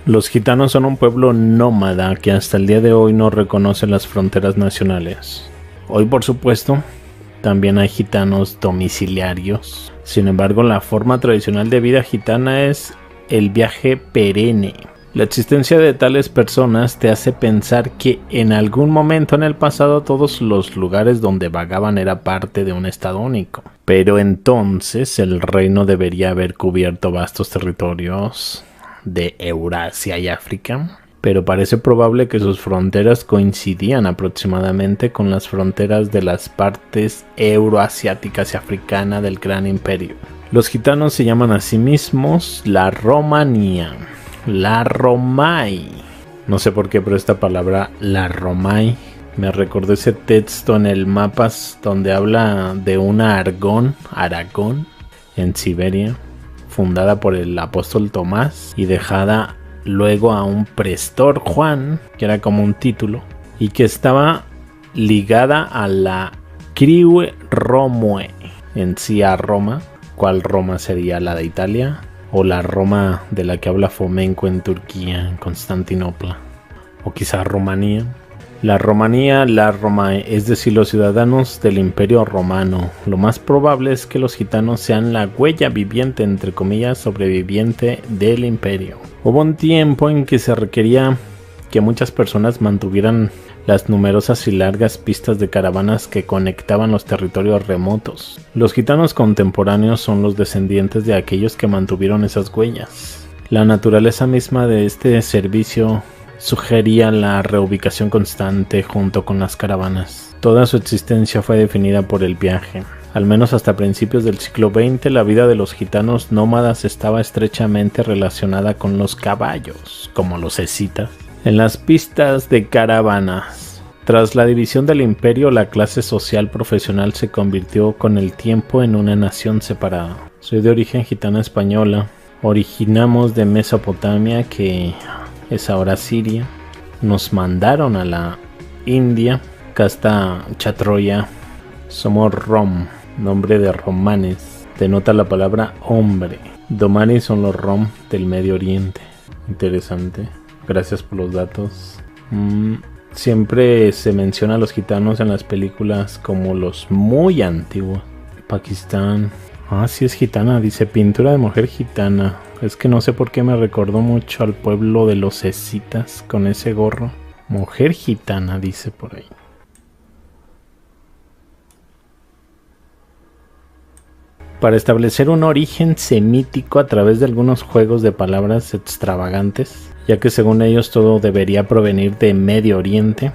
Los gitanos son un pueblo nómada que hasta el día de hoy no reconoce las fronteras nacionales. Hoy, por supuesto, también hay gitanos domiciliarios. Sin embargo, la forma tradicional de vida gitana es el viaje perenne. La existencia de tales personas te hace pensar que en algún momento en el pasado todos los lugares donde vagaban era parte de un estado único. Pero entonces el reino debería haber cubierto vastos territorios de Eurasia y África, pero parece probable que sus fronteras coincidían aproximadamente con las fronteras de las partes euroasiáticas y africana del Gran Imperio. Los gitanos se llaman a sí mismos la Romanía, la Romai. No sé por qué, pero esta palabra, la Romai, me recordó ese texto en el Mapas donde habla de una Aragón, en Siberia, fundada por el apóstol Tomás y dejada luego a un prestor Juan, que era como un título, y que estaba ligada a la Criue Romue, en sí a Roma. ¿Cuál Roma sería? ¿La de Italia? ¿O la Roma de la que habla Fomenko en Turquía, en Constantinopla? ¿O quizá Rumanía? La Romanía, la Romae, es decir, los ciudadanos del Imperio Romano. Lo más probable es que los gitanos sean la huella viviente, entre comillas, sobreviviente del imperio. Hubo un tiempo en que se requería que muchas personas mantuvieran las numerosas y largas pistas de caravanas que conectaban los territorios remotos. Los gitanos contemporáneos son los descendientes de aquellos que mantuvieron esas huellas. La naturaleza misma de este servicio sugería la reubicación constante junto con las caravanas. Toda su existencia fue definida por el viaje. Al menos hasta principios del siglo XX, la vida de los gitanos nómadas estaba estrechamente relacionada con los caballos, como los escitas, en las pistas de caravanas. Tras la división del imperio, la clase social profesional se convirtió con el tiempo en una nación separada. Soy de origen gitana española. Originamos de Mesopotamia, que es ahora Siria. Nos mandaron a la India, casta Chatroya. Somos Rom, nombre de romanes. Denota la palabra hombre. Domani son los Rom del Medio Oriente. Interesante. Gracias por los datos. Siempre se menciona a los gitanos en las películas como los muy antiguos. Pakistán. Ah, sí es gitana, dice pintura de mujer gitana. Es que no sé por qué me recordó mucho al pueblo de los escitas con ese gorro. Mujer gitana, dice por ahí. Para establecer un origen semítico a través de algunos juegos de palabras extravagantes, ya que según ellos todo debería provenir de Medio Oriente.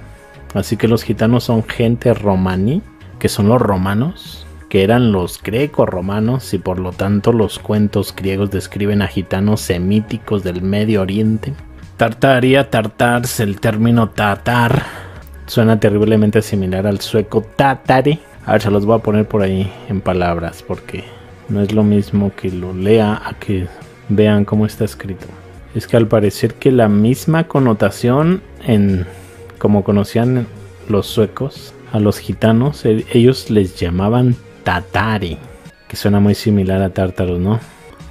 Así que los gitanos son gente romaní, que son los romanos, que eran los greco-romanos, y por lo tanto los cuentos griegos describen a gitanos semíticos del Medio Oriente. Tartaria, tartars, el término tatar suena terriblemente similar al sueco tatare. A ver, se los voy a poner por ahí en palabras, porque no es lo mismo que lo lea a que vean cómo está escrito. Es que al parecer que la misma connotación en como conocían los suecos a los gitanos, ellos les llamaban tatari, que suena muy similar a tártaros, ¿no?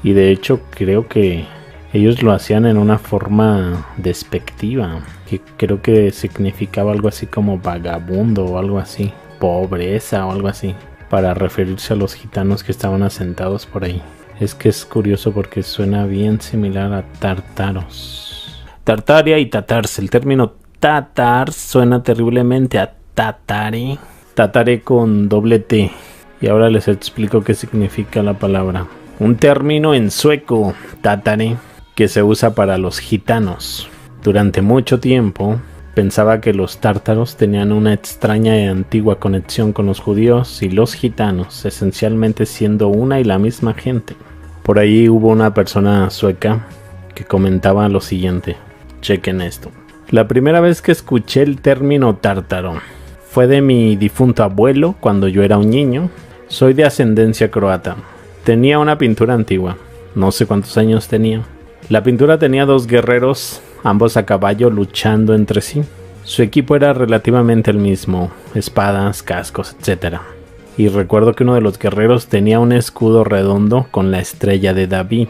Y de hecho creo que ellos lo hacían en una forma despectiva, que creo que significaba algo así como vagabundo o algo así, pobreza o algo así, para referirse a los gitanos que estaban asentados por ahí. Es que es curioso porque suena bien similar a tártaros. Tartaria y tatars. El término tatar suena terriblemente a tatare. Tatare con doble T. Y ahora les explico qué significa la palabra. Un término en sueco, tatare, que se usa para los gitanos. Durante mucho tiempo pensaba que los tártaros tenían una extraña y antigua conexión con los judíos y los gitanos, esencialmente siendo una y la misma gente. Por ahí hubo una persona sueca que comentaba lo siguiente. Chequen esto. La primera vez que escuché el término tártaro fue de mi difunto abuelo cuando yo era un niño. Soy de ascendencia croata. Tenía una pintura antigua. No sé cuántos años tenía. La pintura tenía dos guerreros, ambos a caballo, luchando entre sí. Su equipo era relativamente el mismo, espadas, cascos, etc. Y recuerdo que uno de los guerreros tenía un escudo redondo con la estrella de David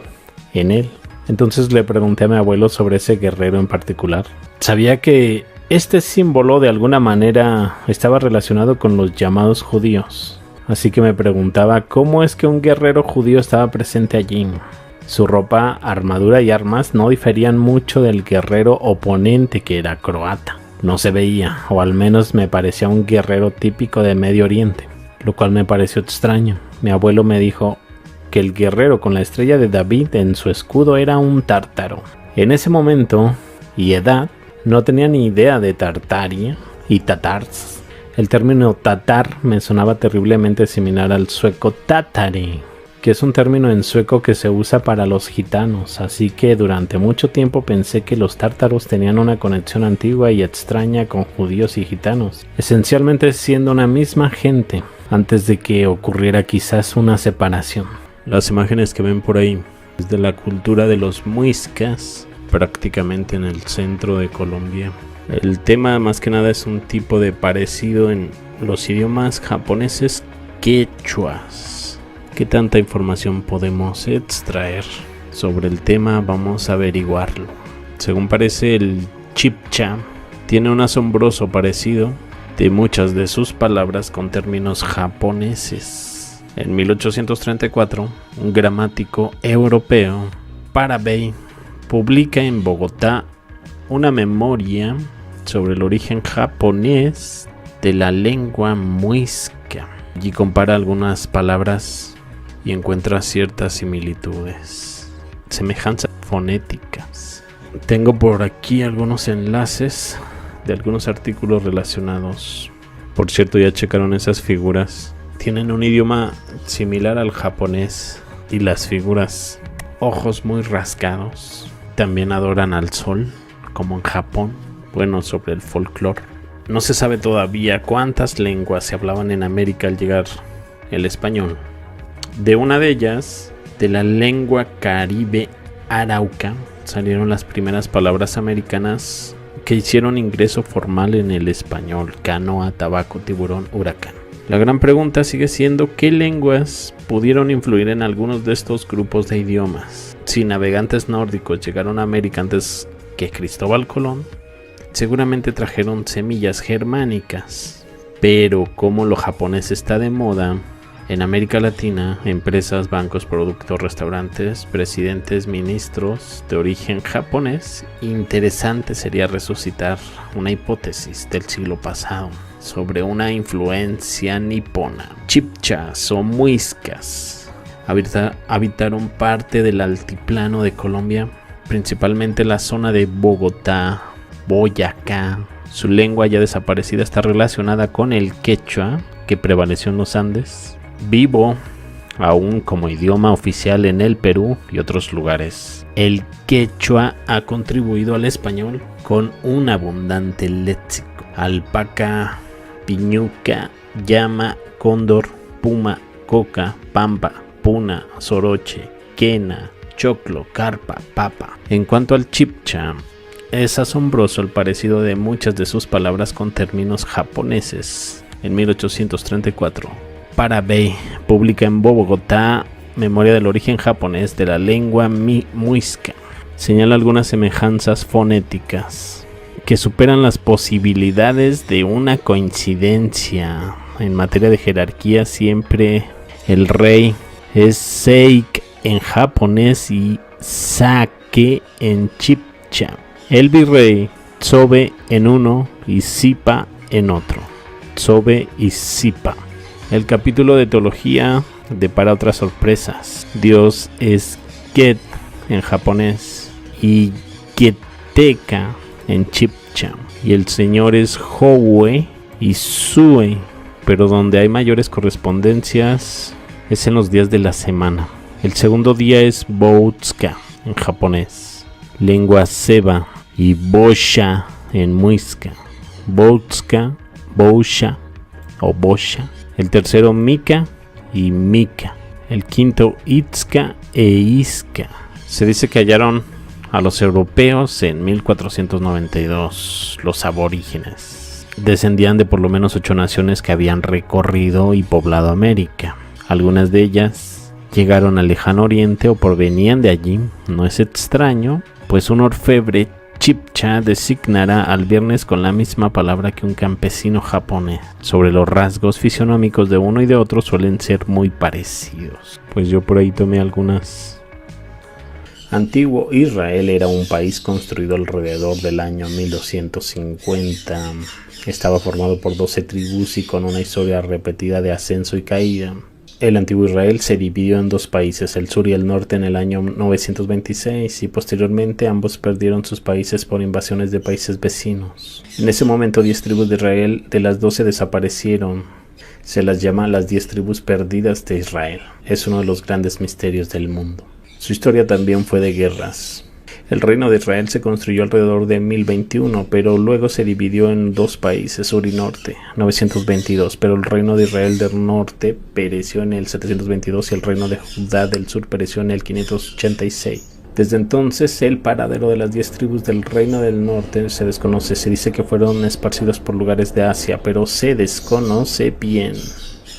en él. Entonces le pregunté a mi abuelo sobre ese guerrero en particular. Sabía que este símbolo de alguna manera estaba relacionado con los llamados judíos. Así que me preguntaba cómo es que un guerrero judío estaba presente allí. Su ropa, armadura y armas no diferían mucho del guerrero oponente, que era croata. No se veía, o al menos me parecía un guerrero típico de Medio Oriente, lo cual me pareció extraño. Mi abuelo me dijo que el guerrero con la estrella de David en su escudo era un tártaro. En ese momento y edad no tenía ni idea de Tartaria y tatars. El término tatar me sonaba terriblemente similar al sueco tatari, que es un término en sueco que se usa para los gitanos, así que durante mucho tiempo pensé que los tártaros tenían una conexión antigua y extraña con judíos y gitanos, esencialmente siendo una misma gente, antes de que ocurriera quizás una separación. Las imágenes que ven por ahí es de la cultura de los muiscas, prácticamente en el centro de Colombia. El tema más que nada es un tipo de parecido en los idiomas japoneses quechuas. ¿Qué tanta información podemos extraer sobre el tema? Vamos a averiguarlo. Según parece, el chibcha tiene un asombroso parecido de muchas de sus palabras con términos japoneses. En 1834, un gramático europeo, Parabey, publica en Bogotá una memoria sobre el origen japonés de la lengua muisca. Allí compara algunas palabras y encuentra ciertas similitudes, semejanzas fonéticas. Tengo por aquí algunos enlaces de algunos artículos relacionados. Por cierto, ya checaron esas figuras. Tienen un idioma similar al japonés y las figuras, ojos muy rasgados. También adoran al sol, como en Japón. Bueno, sobre el folclore. No se sabe todavía cuántas lenguas se hablaban en América al llegar el español. De una de ellas, de la lengua caribe arauca, salieron las primeras palabras americanas que hicieron ingreso formal en el español: canoa, tabaco, tiburón, huracán. La gran pregunta sigue siendo qué lenguas pudieron influir en algunos de estos grupos de idiomas. Si navegantes nórdicos llegaron a América antes que Cristóbal Colón, seguramente trajeron semillas germánicas. Pero como lo japonés está de moda, en América Latina, empresas, bancos, productos, restaurantes, presidentes, ministros de origen japonés, interesante sería resucitar una hipótesis del siglo pasado sobre una influencia nipona. Chibchas o muiscas habitaron parte del altiplano de Colombia, principalmente la zona de Bogotá, Boyacá. Su lengua ya desaparecida está relacionada con el quechua, que prevaleció en los Andes, vivo aún como idioma oficial en el Perú y otros lugares. El quechua ha contribuido al español con un abundante léxico: alpaca, piñuca, llama, cóndor, puma, coca, pampa, puna, soroche, quena, choclo, carpa, papa. En cuanto al chibcha, es asombroso el parecido de muchas de sus palabras con términos japoneses. En 1834, Parabey publica en Bogotá Memoria del origen japonés de la lengua muisca. Señala algunas semejanzas fonéticas que superan las posibilidades de una coincidencia. En materia de jerarquía, siempre el rey es Seik en japonés y Sake en chibcha. El virrey, Tsobe en uno y Sipa en otro. Tsobe y Sipa. El capítulo de teología depara otras sorpresas. Dios es Ket en japonés y Keteka en chibcha. Y el Señor es Howe y Sue. Pero donde hay mayores correspondencias es en los días de la semana. El segundo día es Boutsuka en japonés, lengua seba, y Bosha en muisca. Boutsuka, Bosha o Bosha. El tercero Mika y Mika. El quinto Itzka e Iska. Se dice que hallaron a los europeos en 1492, los aborígenes. Descendían de por lo menos 8 naciones que habían recorrido y poblado América. Algunas de ellas llegaron al lejano oriente o provenían de allí. No es extraño, pues un orfebre chibcha designará al viernes con la misma palabra que un campesino japonés. Sobre los rasgos fisionómicos de uno y de otro suelen ser muy parecidos. Pues yo por ahí tomé algunas. Antiguo Israel era un país construido alrededor del año 1250. Estaba formado por 12 tribus y con una historia repetida de ascenso y caída. El antiguo Israel se dividió en dos países, el sur y el norte, en el año 926 y posteriormente ambos perdieron sus países por invasiones de países vecinos. En ese momento 10 tribus de Israel de las 12 desaparecieron. Se las llama las 10 tribus perdidas de Israel. Es uno de los grandes misterios del mundo. Su historia también fue de guerras. El reino de Israel se construyó alrededor de 1021, pero luego se dividió en dos países, sur y norte, 922, pero el reino de Israel del norte pereció en el 722 y el reino de Judá del sur pereció en el 586. Desde entonces, el paradero de las 10 tribus del reino del norte se desconoce. Se dice que fueron esparcidos por lugares de Asia, pero se desconoce bien.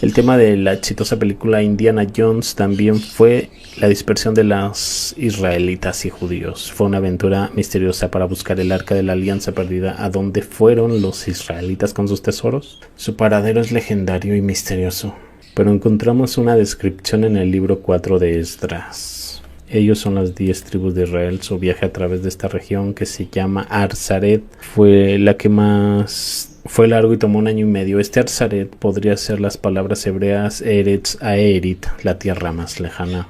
El tema de la exitosa película Indiana Jones también fue la dispersión de los israelitas y judíos. Fue una aventura misteriosa para buscar el arca de la alianza perdida. ¿A dónde fueron los israelitas con sus tesoros? Su paradero es legendario y misterioso, pero encontramos una descripción en el libro 4 de Esdras. Ellos son las 10 tribus de Israel. Su viaje a través de esta región, que se llama Arzaret, fue la que más fue largo y tomó 1 año y medio. Este Arzaret podría ser las palabras hebreas Eretz Aerit, la tierra más lejana.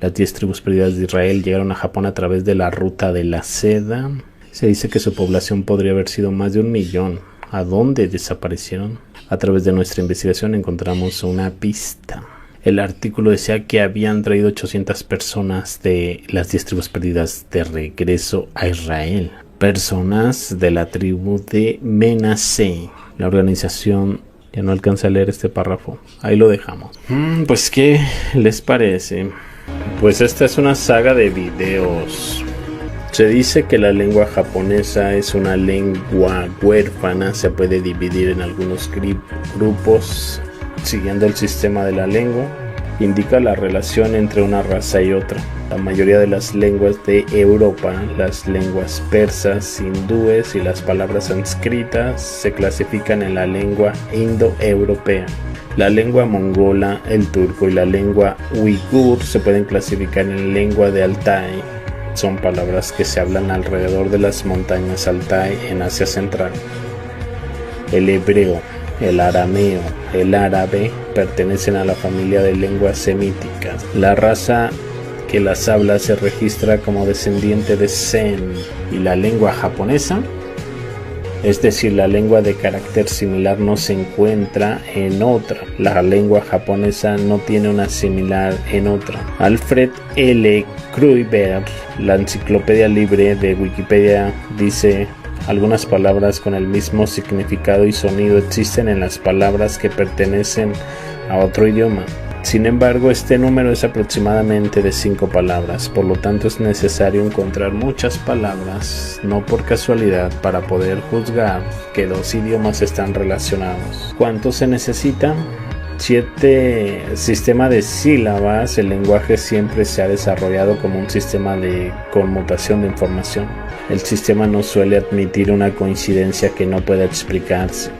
Las 10 tribus perdidas de Israel llegaron a Japón a través de la ruta de la seda. Se dice que su población podría haber sido más de 1 millón. ¿A dónde desaparecieron? A través de nuestra investigación encontramos una pista. El artículo decía que habían traído 800 personas de las 10 tribus perdidas de regreso a Israel. Personas de la tribu de Menasé. La organización, ya no alcanza a leer este párrafo, ahí lo dejamos. Pues ¿qué les parece? Pues esta es una saga de videos. Se dice que la lengua japonesa es una lengua huérfana. Se puede dividir en algunos grupos siguiendo el sistema de la lengua. Indica la relación entre una raza y otra. La mayoría de las lenguas de Europa, las lenguas persas, hindúes y las palabras sánscritas se clasifican en la lengua indoeuropea. La lengua mongola, el turco y la lengua uigur se pueden clasificar en lengua de Altai. Son palabras que se hablan alrededor de las montañas Altai en Asia Central. El hebreo, el arameo, el árabe pertenecen a la familia de lenguas semíticas. La raza que las habla se registra como descendiente de Sem. Y la lengua japonesa, es decir, la lengua de carácter similar, no se encuentra en otra. La lengua japonesa no tiene una similar en otra. Alfred L. Kruiber, la enciclopedia libre de Wikipedia, dice: algunas palabras con el mismo significado y sonido existen en las palabras que pertenecen a otro idioma. Sin embargo, este número es aproximadamente de 5 palabras, por lo tanto es necesario encontrar muchas palabras, no por casualidad, para poder juzgar que 2 idiomas están relacionados. ¿Cuánto se necesita? 7 sistema de sílabas. El lenguaje siempre se ha desarrollado como un sistema de conmutación de información. El sistema no suele admitir una coincidencia que no pueda explicarse.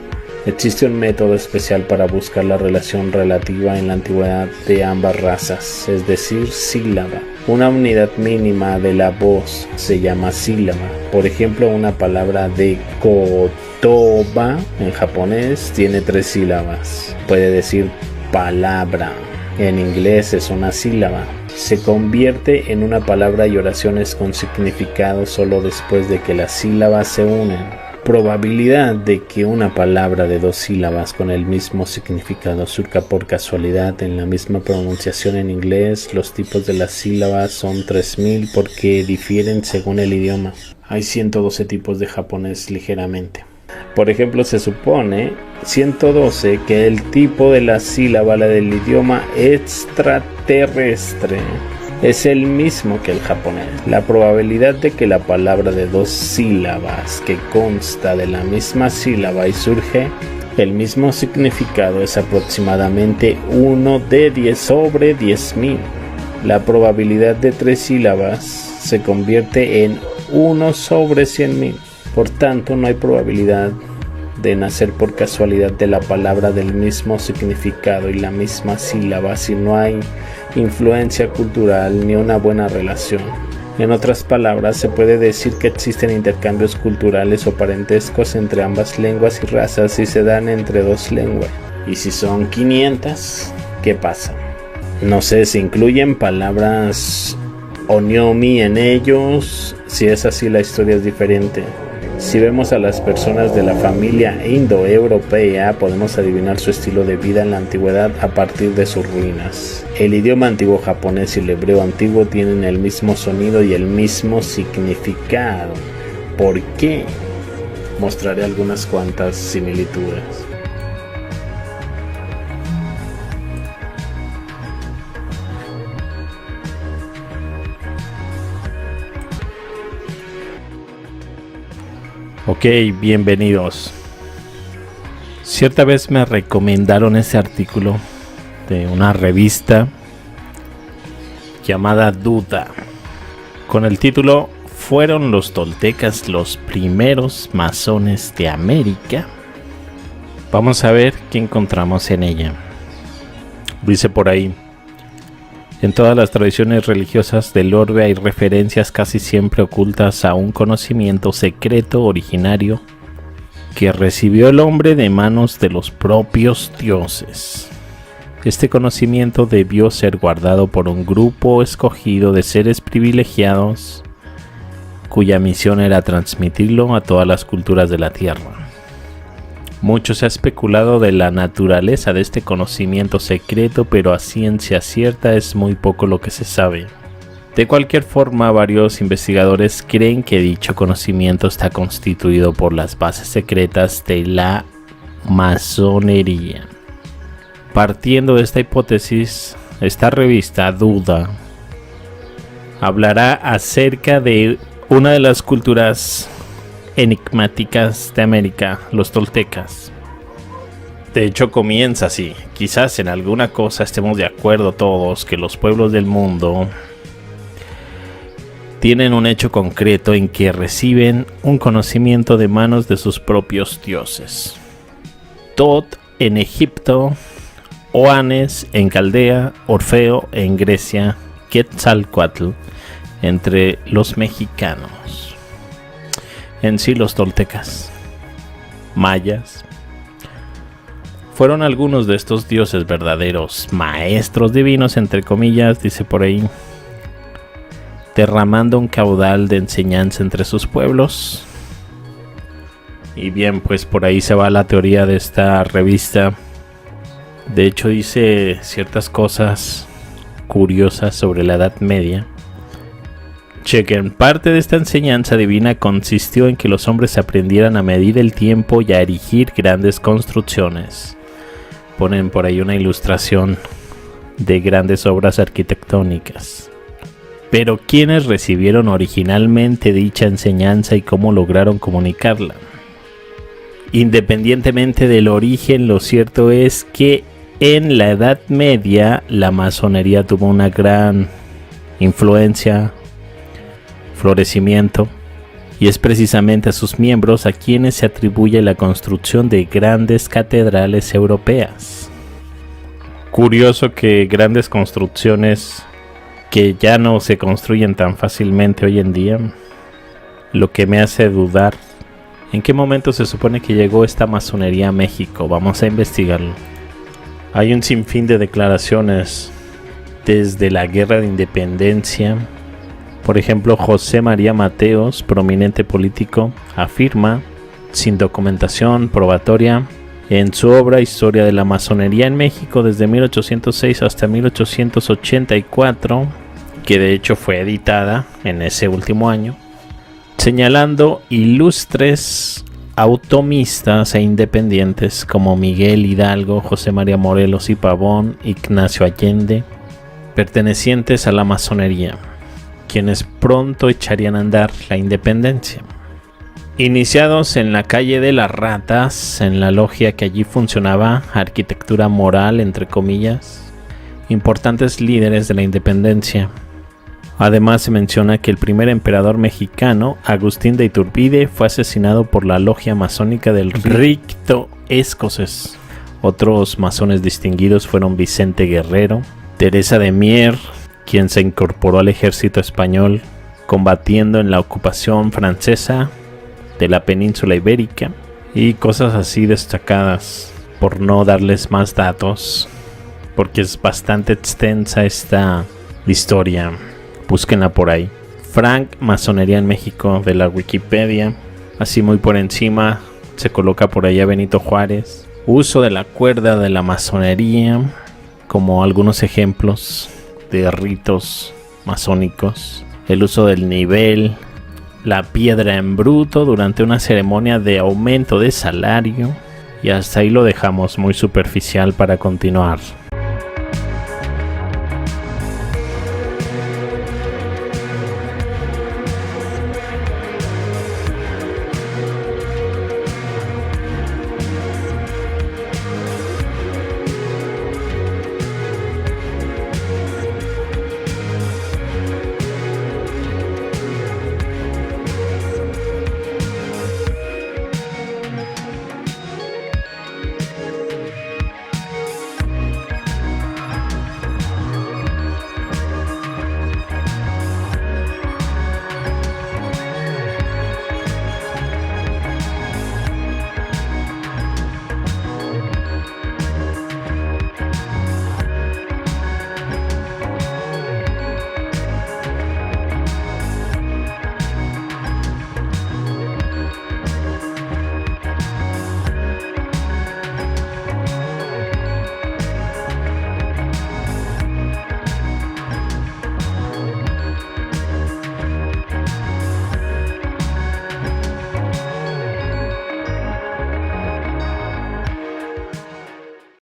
Existe un método especial para buscar la relación relativa en la antigüedad de ambas razas, es decir, sílaba. Una unidad mínima de la voz se llama sílaba. Por ejemplo, una palabra de kotoba en japonés tiene 3 sílabas. Puede decir palabra. En inglés es una sílaba. Se convierte en una palabra y oraciones con significado solo después de que las sílabas se unen. Probabilidad de que una palabra de 2 sílabas con el mismo significado surja por casualidad en la misma pronunciación en inglés. Los tipos de las sílabas son 3000 porque difieren según el idioma. Hay 112 tipos de japonés ligeramente. Por ejemplo, se supone 112 que el tipo de la sílaba, la del idioma extraterrestre, es el mismo que el japonés. La probabilidad de que la palabra de 2 sílabas que consta de la misma sílaba y surge El mismo significado es aproximadamente 1 de 10 sobre 10.000. La probabilidad de 3 sílabas se convierte en 1 sobre 100.000. Por tanto, no hay probabilidad de nacer por casualidad de la palabra del mismo significado y la misma sílaba si no hay influencia cultural ni una buena relación. En otras palabras, se puede decir que existen intercambios culturales o parentescos entre ambas lenguas y razas si se dan entre dos lenguas. Y si son 500, ¿qué pasa? No sé si incluyen palabras onyomi en ellos. Si es así, la historia es diferente. Si vemos a las personas de la familia indoeuropea, podemos adivinar su estilo de vida en la antigüedad a partir de sus ruinas. El idioma antiguo japonés y el hebreo antiguo tienen el mismo sonido y el mismo significado. ¿Por qué? Mostraré algunas cuantas similitudes. Ok, bienvenidos. Cierta vez me recomendaron ese artículo de una revista llamada Duda, con el título ¿Fueron los toltecas los primeros masones de América? Vamos a ver qué encontramos en ella. Dice por ahí: en todas las tradiciones religiosas del orbe hay referencias casi siempre ocultas a un conocimiento secreto originario que recibió el hombre de manos de los propios dioses. Este conocimiento debió ser guardado por un grupo escogido de seres privilegiados cuya misión era transmitirlo a todas las culturas de la tierra. Mucho se ha especulado de la naturaleza de este conocimiento secreto, pero a ciencia cierta es muy poco lo que se sabe. De cualquier forma, varios investigadores creen que dicho conocimiento está constituido por las bases secretas de la masonería. Partiendo de esta hipótesis, esta revista Duda hablará acerca de una de las culturas enigmáticas de América, los toltecas. De hecho, comienza así: quizás en alguna cosa estemos de acuerdo todos que los pueblos del mundo tienen un hecho concreto en que reciben un conocimiento de manos de sus propios dioses. Tot en Egipto, Oanes en Caldea, Orfeo en Grecia, Quetzalcóatl entre los mexicanos. En sí, los toltecas, mayas, fueron algunos de estos dioses verdaderos maestros divinos, entre comillas, dice por ahí, derramando un caudal de enseñanza entre sus pueblos. Y bien, pues por ahí se va la teoría de esta revista. De hecho, dice ciertas cosas curiosas sobre la Edad Media. Chequen, parte de esta enseñanza divina consistió en que los hombres aprendieran a medir el tiempo y a erigir grandes construcciones. Ponen por ahí una ilustración de grandes obras arquitectónicas. Pero ¿quiénes recibieron originalmente dicha enseñanza y cómo lograron comunicarla? Independientemente del origen, lo cierto es que en la Edad Media la masonería tuvo una gran influencia, florecimiento, y es precisamente a sus miembros a quienes se atribuye la construcción de grandes catedrales europeas. Curioso que grandes construcciones que ya no se construyen tan fácilmente hoy en día, lo que me hace dudar en qué momento se supone que llegó esta masonería a México. Vamos a investigarlo. Hay un sinfín de declaraciones desde la Guerra de Independencia. Por ejemplo, José María Mateos, prominente político, afirma, sin documentación probatoria, en su obra Historia de la Masonería en México desde 1806 hasta 1884, que de hecho fue editada en ese último año, señalando ilustres automistas e independientes como Miguel Hidalgo, José María Morelos y Pavón, Ignacio Allende, pertenecientes a la masonería, quienes pronto echarían a andar la independencia. Iniciados en la calle de las Ratas, en la logia que allí funcionaba, arquitectura moral, entre comillas, importantes líderes de la independencia. Además se menciona que el primer emperador mexicano, Agustín de Iturbide, fue asesinado por la logia masónica del Ricto Escocés. Otros masones distinguidos fueron Vicente Guerrero, Teresa de Mier, quien se incorporó al ejército español combatiendo en la ocupación francesa de la península ibérica, y cosas así destacadas, por no darles más datos, porque es bastante extensa esta historia. Búsquenla por ahí. Frank, Masonería en México, de la Wikipedia. Así muy por encima se coloca por ahí a Benito Juárez. Uso de la cuerda de la masonería, como algunos ejemplos de ritos masónicos. El uso del nivel, la piedra en bruto durante una ceremonia de aumento de salario. Y hasta ahí lo dejamos muy superficial para continuar.